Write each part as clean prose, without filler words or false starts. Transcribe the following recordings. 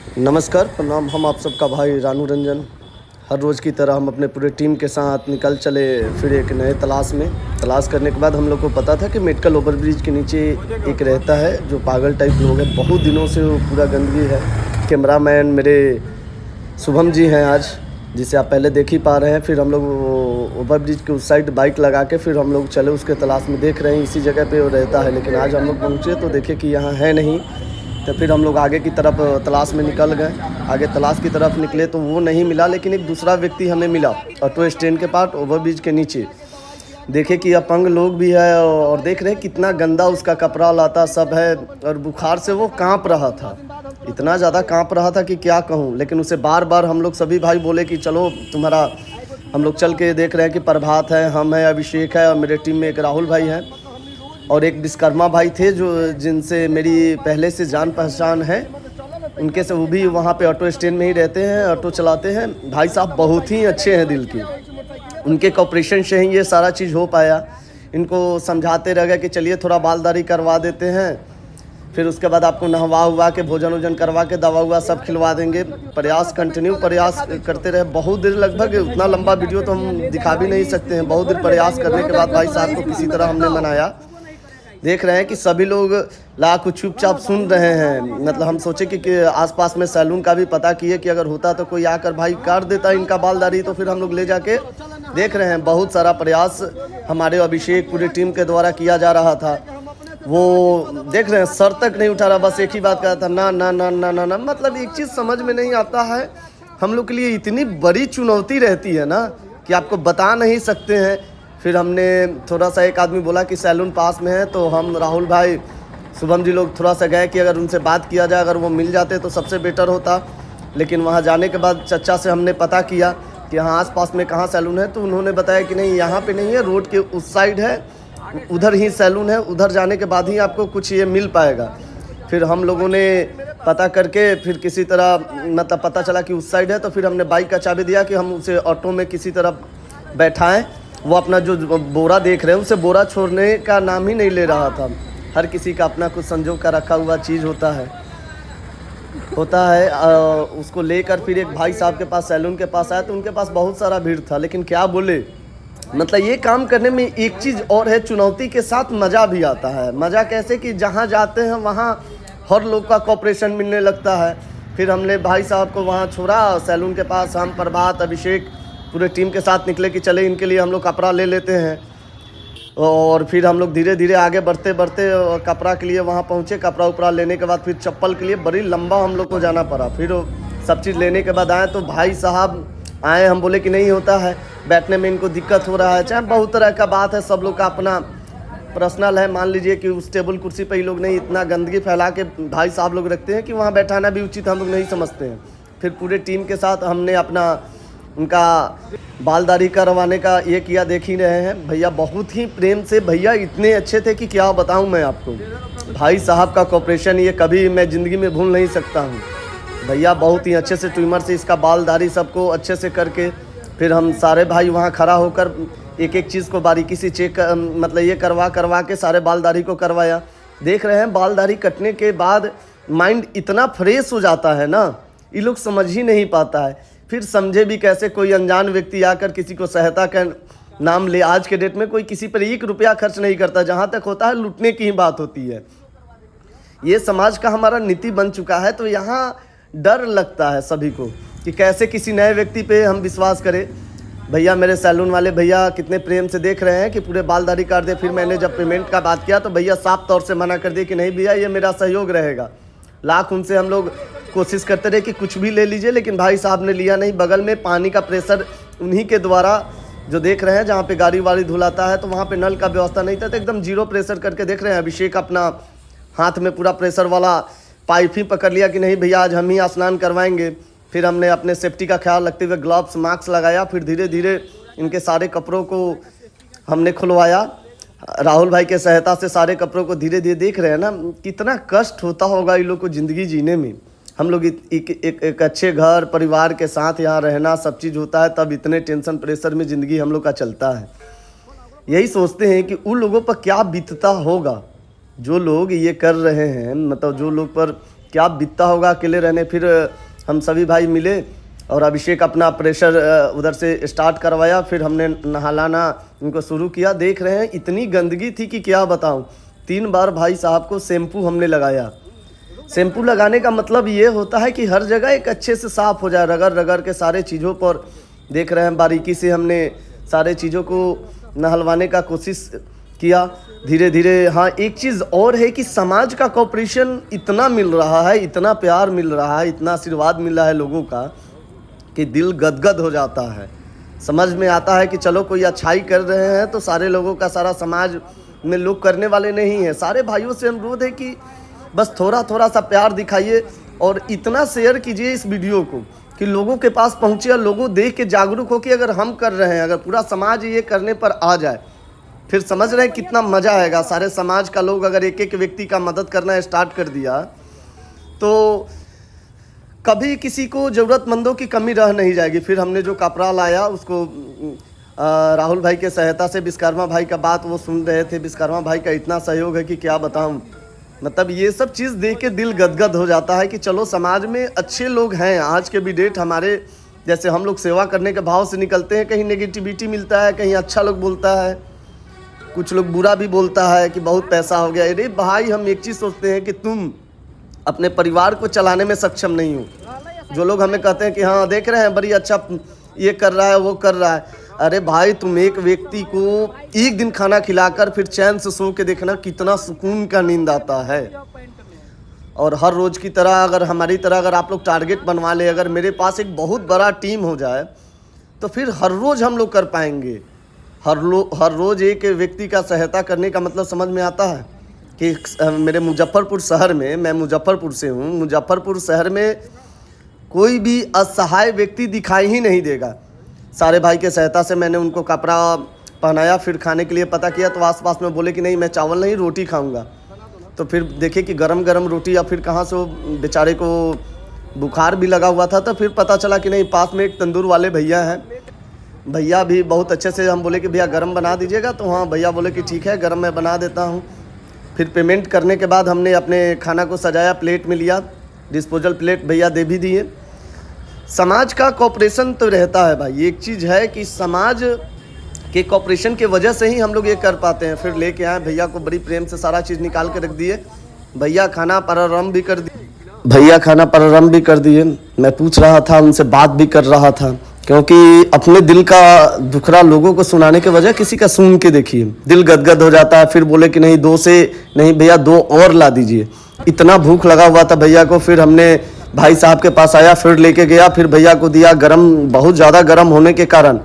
नमस्कार, प्रणाम। हम आप सबका भाई रानू रंजन। हर रोज़ की तरह हम अपने पूरे टीम के साथ निकल चले फिर एक नए तलाश करने के बाद हम लोग को पता था कि मेडिकल ओवरब्रिज के नीचे एक रहता है जो पागल टाइप लोग हैं। बहुत दिनों से वो पूरा गंदगी है। कैमरामैन मेरे शुभम जी हैं आज, जिसे आप पहले देख ही पा रहे हैं। फिर हम लोग ओवरब्रिज के उस साइड बाइक लगा के फिर हम लोग चले उसके तलाश में। देख रहे हैं इसी जगह पे वो रहता है, लेकिन आज हम लोग पहुँचे तो देखे कि यहाँ है नहीं। तो फिर हम लोग आगे की तरफ तलाश में निकल गए। आगे तलाश की तरफ निकले तो वो नहीं मिला, लेकिन एक दूसरा व्यक्ति हमें मिला ऑटो स्टैंड के पास ओवरब्रिज के नीचे। देखे कि अपंग लोग भी है और देख रहे हैं कितना गंदा उसका कपड़ा लाता सब है, और बुखार से वो कांप रहा था। इतना ज़्यादा कांप रहा था कि क्या कहूँ। लेकिन उसे बार बार हम लोग सभी भाई बोले कि चलो तुम्हारा, हम लोग चल के देख रहे हैं कि प्रभात है, हम है, अभिषेक है, और मेरे टीम में एक राहुल भाई हैं और एक विश्वकर्मा भाई थे जो जिनसे मेरी पहले से जान पहचान है। उनके से वो भी वहाँ पे ऑटो स्टैंड में ही रहते हैं, ऑटो चलाते हैं। भाई साहब बहुत ही अच्छे हैं दिल के, उनके कॉपरेशन से ही ये सारा चीज़ हो पाया। इनको समझाते रह गए कि चलिए थोड़ा बालदारी करवा देते हैं, फिर उसके बाद आपको नहवा हुआ के भोजन वोजन करवा के दवा हुआ सब खिलवा देंगे। कंटिन्यू प्रयास करते रहे बहुत देर, लगभग उतना लंबा वीडियो तो हम दिखा भी नहीं सकते हैं। बहुत देर प्रयास करने के बाद भाई साहब को किसी तरह हमने मनाया। देख रहे हैं कि सभी लोग लाख चुपचाप सुन रहे हैं। मतलब हम सोचे कि आसपास में सैलून का भी पता किए कि अगर होता तो कोई आकर भाई काट देता इनका बालदारी, तो फिर हम लोग ले जाके। देख रहे हैं बहुत सारा प्रयास हमारे अभिषेक पूरी टीम के द्वारा किया जा रहा था। वो देख रहे हैं सर तक नहीं उठा रहा, बस एक ही बात कहा था, ना ना ना ना ना ना। मतलब एक चीज़ समझ में नहीं आता है, हम लोग के लिए इतनी बड़ी चुनौती रहती है ना कि आपको बता नहीं सकते हैं। फिर हमने थोड़ा सा, एक आदमी बोला कि सैलून पास में है, तो हम राहुल भाई शुभम जी लोग थोड़ा सा गए कि अगर उनसे बात किया जाए, अगर वो मिल जाते तो सबसे बेटर होता। लेकिन वहाँ जाने के बाद चचा से हमने पता किया कि हाँ आसपास में कहाँ सैलून है, तो उन्होंने बताया कि नहीं यहाँ पे नहीं है, रोड के उस साइड है, उधर ही सैलून है, उधर जाने के बाद ही आपको कुछ ये मिल पाएगा। फिर हम लोगों ने पता करके फिर किसी तरह मतलब पता चला कि उस साइड है, तो फिर हमने बाइक का चाबी दिया कि हम उसे ऑटो में किसी तरह बैठाएं। वो अपना जो बोरा देख रहे हैं उसे बोरा छोड़ने का नाम ही नहीं ले रहा था। हर किसी का अपना कुछ संजोग का रखा हुआ चीज़ होता है। उसको लेकर फिर एक भाई साहब के पास सैलून के पास आया, तो उनके पास बहुत सारा भीड़ था। लेकिन क्या बोले, मतलब ये काम करने में एक चीज़ और है, चुनौती के साथ मज़ा भी आता है। मज़ा कैसे कि जहाँ जाते हैं वहाँ हर लोग का कॉपरेशन मिलने लगता है। फिर हमने भाई साहब को वहाँ छोड़ा सैलून के पास। हम प्रभात अभिषेक पूरे टीम के साथ निकले कि चले इनके लिए हम लोग कपड़ा ले लेते हैं। और फिर हम लोग धीरे धीरे आगे बढ़ते बढ़ते कपड़ा के लिए वहाँ पहुँचे। कपड़ा उपड़ा लेने के बाद फिर चप्पल के लिए बड़ी लंबा हम लोग को जाना पड़ा। फिर सब चीज़ लेने के बाद आए तो भाई साहब आए, हम बोले कि नहीं होता है, बैठने में इनको दिक्कत हो रहा है। चाहे बहुत तरह का बात है, सब लोग का अपना पर्सनल है। मान लीजिए कि उस टेबल कुर्सी पर ही लोग नहीं, इतना गंदगी फैला के भाई साहब लोग रखते हैं कि वहाँ बैठाना भी उचित हम लोग नहीं समझते हैं। फिर पूरे टीम के साथ हमने अपना उनका बालदारी करवाने का ये किया। देख ही रहे हैं भैया बहुत ही प्रेम से, भैया इतने अच्छे थे कि क्या बताऊं मैं आपको। भाई साहब का कॉपरेशन ये कभी मैं ज़िंदगी में भूल नहीं सकता हूं। भैया बहुत ही अच्छे से ट्रिमर से इसका बालदारी सबको अच्छे से करके, फिर हम सारे भाई वहां खड़ा होकर एक एक चीज़ को बारीकी से चेक मतलब ये करवा के सारे बालदारी को करवाया। देख रहे हैं बालदारी कटने के बाद माइंड इतना फ्रेश हो जाता है ना, ये लोग समझ ही नहीं पाता है। फिर समझे भी कैसे, कोई अनजान व्यक्ति आकर किसी को सहायता का नाम ले। आज के डेट में कोई किसी पर 1 रुपया खर्च नहीं करता, जहाँ तक होता है लूटने की ही बात होती है। ये समाज का हमारा नीति बन चुका है। तो यहाँ डर लगता है सभी को कि कैसे किसी नए व्यक्ति पे हम विश्वास करें। भैया मेरे सैलून वाले भैया कितने प्रेम से देख रहे हैं कि पूरे बालदारी काट दे। फिर मैंने जब पेमेंट का बात किया तो भैया साफ तौर से मना कर दिए कि नहीं भैया ये मेरा सहयोग रहेगा। लाख उनसे हम लोग कोशिश करते रहे कि कुछ भी ले लीजिए, लेकिन भाई साहब ने लिया नहीं। बगल में पानी का प्रेशर उन्हीं के द्वारा, जो देख रहे हैं जहाँ पे गाड़ी वाड़ी धुलाता है, तो वहाँ पे नल का व्यवस्था नहीं था, तो एकदम 0 प्रेशर करके देख रहे हैं। अभिषेक अपना हाथ में पूरा प्रेशर वाला पाइप ही पकड़ लिया कि नहीं भैया आज हम ही स्नान करवाएंगे। फिर हमने अपने सेफ्टी का ख्याल रखते हुए ग्लव्स मास्क लगाया। फिर धीरे धीरे इनके सारे कपड़ों को हमने खुलवाया। राहुल भाई के सहायता से सारे कपड़ों को धीरे धीरे, देख रहे हैं ना कितना कष्ट होता होगा इन लोग को ज़िंदगी जीने में। हम लोग एक अच्छे घर परिवार के साथ यहाँ रहना सब चीज़ होता है, तब इतने टेंशन प्रेशर में ज़िंदगी हम लोग का चलता है। यही सोचते हैं कि उन लोगों पर क्या बीतता होगा जो लोग ये कर रहे हैं, मतलब जो लोग पर क्या बीतता होगा अकेले रहने। फिर हम सभी भाई मिले और अभिषेक अपना प्रेशर उधर से स्टार्ट करवाया। फिर हमने नहलाना उनको शुरू किया। देख रहे हैं इतनी गंदगी थी कि क्या बताऊं। 3 बार भाई साहब को शैम्पू हमने लगाया। शैम्पू लगाने का मतलब ये होता है कि हर जगह एक अच्छे से साफ़ हो जाए, रगड़ रगड़ के सारे चीज़ों पर। देख रहे हैं बारीकी से हमने सारे चीज़ों को नहलवाने का कोशिश किया धीरे धीरे। हाँ, एक चीज़ और है कि समाज का कोऑपरेशन इतना मिल रहा है, इतना प्यार मिल रहा है, इतना आशीर्वाद मिल रहा है लोगों का कि दिल गदगद हो जाता है। समझ में आता है कि चलो कोई अच्छाई कर रहे हैं तो सारे लोगों का, सारा समाज में लोग करने वाले नहीं हैं। सारे भाइयों से अनुरोध है कि बस थोड़ा थोड़ा सा प्यार दिखाइए और इतना शेयर कीजिए इस वीडियो को कि लोगों के पास पहुँचे और लोगों देख के जागरूक हो कि अगर हम कर रहे हैं, अगर पूरा समाज ये करने पर आ जाए, फिर समझ रहे हैं कितना मज़ा आएगा। सारे समाज का लोग अगर एक एक व्यक्ति का मदद करना स्टार्ट कर दिया तो कभी किसी को ज़रूरतमंदों की कमी रह नहीं जाएगी। फिर हमने जो कपड़ा लाया उसको राहुल भाई के सहायता से, विश्वकर्मा भाई का बात वो सुन रहे थे। विश्वकर्मा भाई का इतना सहयोग है कि क्या बताऊं। मतलब ये सब चीज़ देख के दिल गदगद हो जाता है कि चलो समाज में अच्छे लोग हैं। आज के भी डेट हमारे जैसे हम लोग सेवा करने के भाव से निकलते हैं, कहीं नेगेटिविटी मिलता है, कहीं अच्छा लोग बोलता है, कुछ लोग बुरा भी बोलता है कि बहुत पैसा हो गया। अरे भाई, हम एक चीज़ सोचते हैं कि तुम अपने परिवार को चलाने में सक्षम नहीं हो। जो लोग हमें कहते हैं कि हाँ देख रहे हैं बड़ी अच्छा ये कर रहा है वो कर रहा है, अरे भाई तुम एक व्यक्ति को एक दिन खाना खिलाकर फिर चैन से सो के देखना कितना सुकून का नींद आता है। और हर रोज़ की तरह अगर हमारी तरह अगर आप लोग टारगेट बनवा ले, अगर मेरे पास एक बहुत बड़ा टीम हो जाए तो फिर हर रोज़ हम लोग कर पाएंगे। हर रोज़ एक व्यक्ति का सहायता करने का मतलब समझ में आता है कि मेरे मुजफ्फरपुर शहर में, मैं मुजफ्फरपुर से हूँ, मुजफ्फरपुर शहर में कोई भी असहाय व्यक्ति दिखाई ही नहीं देगा। सारे भाई के सहायता से मैंने उनको कपड़ा पहनाया। फिर खाने के लिए पता किया तो आसपास में बोले कि नहीं मैं चावल नहीं रोटी खाऊंगा। तो फिर देखे कि गरम गरम रोटी, या फिर कहाँ से वो बेचारे को बुखार भी लगा हुआ था। तो फिर पता चला कि नहीं, पास में एक तंदूर वाले भैया हैं, भैया भी बहुत अच्छे से, हम बोले कि भैया गरम बना दीजिएगा, तो हाँ भैया बोले कि ठीक है गरम मैं बना देता हूँ। फिर पेमेंट करने के बाद हमने अपने खाना को सजाया, प्लेट में लिया, डिस्पोजल प्लेट भैया दे भी दिए। समाज का कोऑपरेशन तो रहता है भाई। एक चीज़ है कि समाज के कोऑपरेशन की वजह से ही हम लोग ये कर पाते हैं। फिर लेके आए भैया को, बड़ी प्रेम से सारा चीज़ निकाल के रख दिए। भैया खाना प्रारंभ भी कर दिए। मैं पूछ रहा था, उनसे बात भी कर रहा था, क्योंकि अपने दिल का दुखड़ा लोगों को सुनाने के वजह किसी का सुन के देखिए दिल गदगद हो जाता है। फिर बोले कि नहीं 2 से नहीं भैया 2 और ला दीजिए। इतना भूख लगा हुआ था भैया को। फिर हमने भाई साहब के पास आया, फिर लेके गया, फिर भैया को दिया। गरम, बहुत ज़्यादा गरम होने के कारण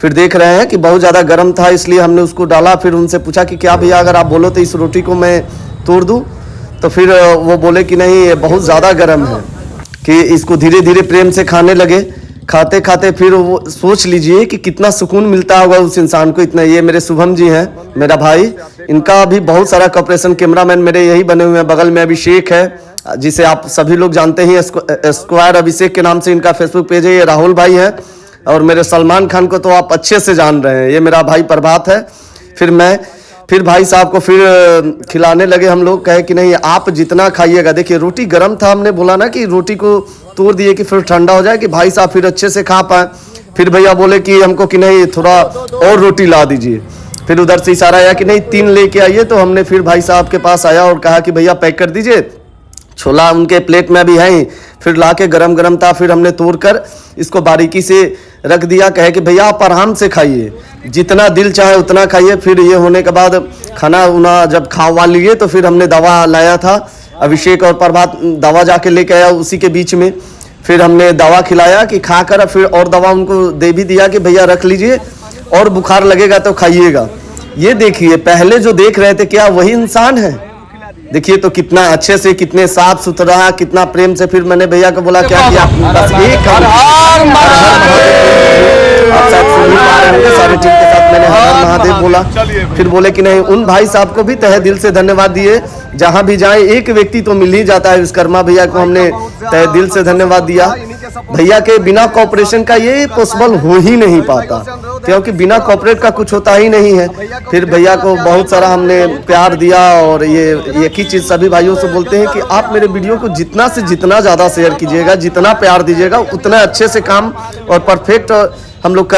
फिर देख रहे हैं कि बहुत ज़्यादा गरम था, इसलिए हमने उसको डाला। फिर उनसे पूछा कि क्या भैया अगर आप बोलो तो इस रोटी को मैं तोड़ दूँ। तो फिर वो बोले कि नहीं ये बहुत ज़्यादा गरम है, कि इसको धीरे धीरे प्रेम से खाने लगे। खाते खाते फिर वो सोच लीजिए कि कितना सुकून मिलता होगा उस इंसान को। इतना, ये मेरे शुभम जी हैं, मेरा भाई, इनका भी बहुत सारा कॉपरेशन। कैमरामैन मेरे यही बने हुए हैं। बगल में अभिषेक है, जिसे आप सभी लोग जानते हैं, स्क्वायर अभिषेक के नाम से इनका फेसबुक पेज है। ये राहुल भाई है, और मेरे सलमान खान को तो आप अच्छे से जान रहे हैं, ये मेरा भाई प्रभात है। फिर भाई साहब को फिर खिलाने लगे हम लोग। कहे कि नहीं आप जितना खाइएगा। देखिए रोटी गर्म था, हमने बोला ना कि रोटी को तोड़ दिए कि फिर ठंडा हो जाए, कि भाई साहब फिर अच्छे से खा पाए। फिर भैया बोले कि हमको कि नहीं थोड़ा और रोटी ला दीजिए। फिर उधर से इशारा आया कि नहीं 3 लेके आइए। तो हमने फिर भाई साहब के पास आया और कहा कि भैया पैक कर दीजिए। छोला उनके प्लेट में भी है ही। फिर ला के गरम गरम था, फिर हमने तोड़कर इसको बारीकी से रख दिया। कहे कि भैया आप आराम से खाइए, जितना दिल चाहे उतना खाइए। फिर ये होने के बाद खाना उना जब खावा लिए तो फिर हमने दवा लाया था। अभिषेक और प्रभात दवा जाके लेके आया उसी के बीच में। फिर हमने दवा खिलाया कि खाकर, फिर और दवा उनको दे भी दिया कि भैया रख लीजिए, और बुखार लगेगा तो खाइएगा। ये देखिए पहले जो देख रहे थे क्या वही इंसान है? देखिए तो कितना अच्छे से, कितने साफ सुथरा, कितना प्रेम से। फिर मैंने भैया को बोला क्या किया, बस एक सारे टीम के साथ मैंने हर हर महादेव बोला। फिर बोले कि नहीं, उन भाई साहब को भी तहे दिल से धन्यवाद दिए। जहां भी जाए एक व्यक्ति तो मिल ही जाता है। विश्वकर्मा भैया को हमने तहे दिल से धन्यवाद दिया। भैया के बिना कोऑपरेशन का ये पॉसिबल हो ही नहीं पाता, क्योंकि बिना कोऑपरेट का कुछ होता ही नहीं है। फिर भैया को बहुत सारा हमने प्यार दिया, और ये एक ही चीज़ सभी भाइयों से बोलते हैं कि आप मेरे वीडियो को जितना से जितना ज़्यादा शेयर कीजिएगा, जितना प्यार दीजिएगा, उतना अच्छे से काम और परफेक्ट हम लोग